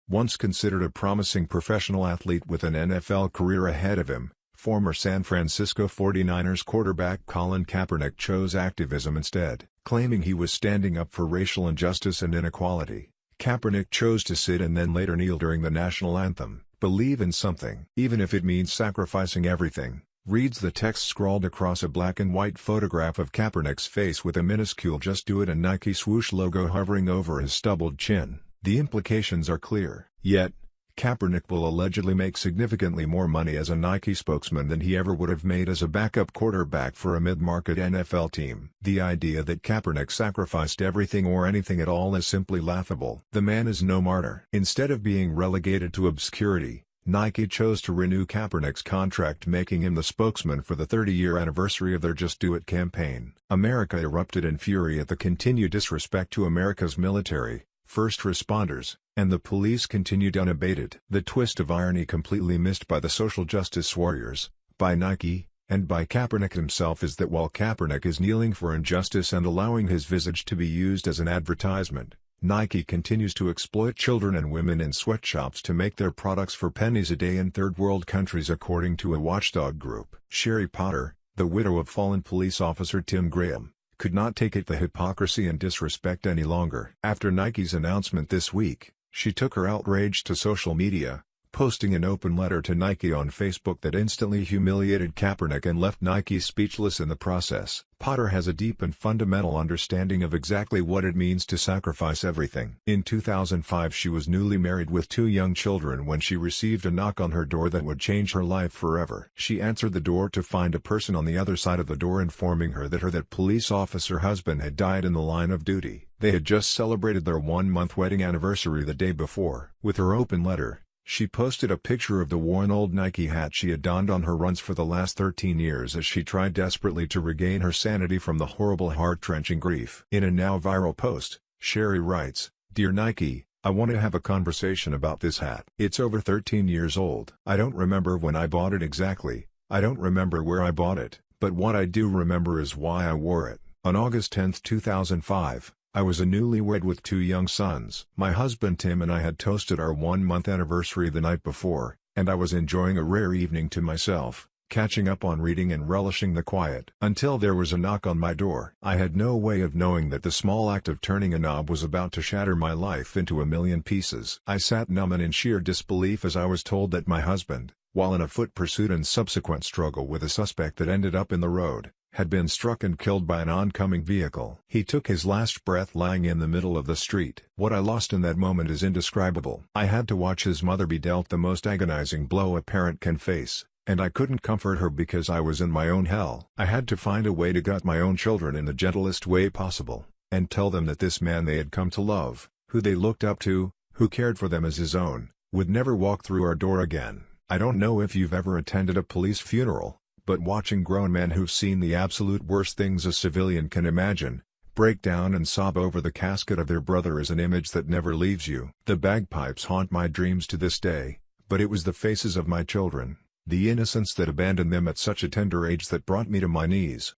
Once considered a promising professional athlete with an NFL career ahead of him, former San Francisco 49ers quarterback Colin Kaepernick chose activism instead. Claiming he was standing up for racial injustice and inequality, Kaepernick chose to sit and then later kneel during the National Anthem. "Believe in something, even if it means sacrificing everything," reads the text scrawled across a black and white photograph of Kaepernick's face with a minuscule "Just Do It" and Nike swoosh logo hovering over his stubbled chin. The implications are clear. Yet, Kaepernick will allegedly make significantly more money as a Nike spokesman than he ever would have made as a backup quarterback for a mid-market NFL team. The idea that Kaepernick sacrificed everything or anything at all is simply laughable. The man is no martyr. Instead of being relegated to obscurity, Nike chose to renew Kaepernick's contract, making him the spokesman for the 30-year anniversary of their Just Do It campaign. America erupted in fury at the continued disrespect to America's military, first responders, and the police continued unabated. The twist of irony completely missed by the social justice warriors, by Nike, and by Kaepernick himself is that while Kaepernick is kneeling for injustice and allowing his visage to be used as an advertisement, Nike continues to exploit children and women in sweatshops to make their products for pennies a day in third world countries, according to a watchdog group. Sherry Potter, the widow of fallen police officer Tim Graham, could not take it, the hypocrisy and disrespect, any longer. After Nike's announcement this week, she took her outrage to social media, posting an open letter to Nike on Facebook that instantly humiliated Kaepernick and left Nike speechless in the process. Potter has a deep and fundamental understanding of exactly what it means to sacrifice everything. In 2005 she was newly married with 2 young children when she received a knock on her door that would change her life forever. She answered the door to find a person on the other side of the door informing her that police officer husband had died in the line of duty. They had just celebrated their 1-month wedding anniversary the day before. With her open letter, she posted a picture of the worn old Nike hat she had donned on her runs for the last 13 years as she tried desperately to regain her sanity from the horrible heart-wrenching grief. In a now viral post, Sherry writes, "Dear Nike, I want to have a conversation about this hat. It's over 13 years old. I don't remember when I bought it exactly, I don't remember where I bought it, but what I do remember is why I wore it. On August 10, 2005, I was a newlywed with 2 young sons. My husband Tim and I had toasted our 1-month anniversary the night before, and I was enjoying a rare evening to myself, catching up on reading and relishing the quiet. Until there was a knock on my door. I had no way of knowing that the small act of turning a knob was about to shatter my life into a million pieces. I sat numb and in sheer disbelief as I was told that my husband, while in a foot pursuit and subsequent struggle with a suspect that ended up in the road, had been struck and killed by an oncoming vehicle. He took his last breath lying in the middle of the street. What I lost in that moment is indescribable. I had to watch his mother be dealt the most agonizing blow a parent can face, and I couldn't comfort her because I was in my own hell. I had to find a way to gut my own children in the gentlest way possible, and tell them that this man they had come to love, who they looked up to, who cared for them as his own, would never walk through our door again." I don't know if you've ever attended a police funeral, but watching grown men who've seen the absolute worst things a civilian can imagine, break down and sob over the casket of their brother is an image that never leaves you. The bagpipes haunt my dreams to this day, but it was the faces of my children, the innocence that abandoned them at such a tender age, that brought me to my knees.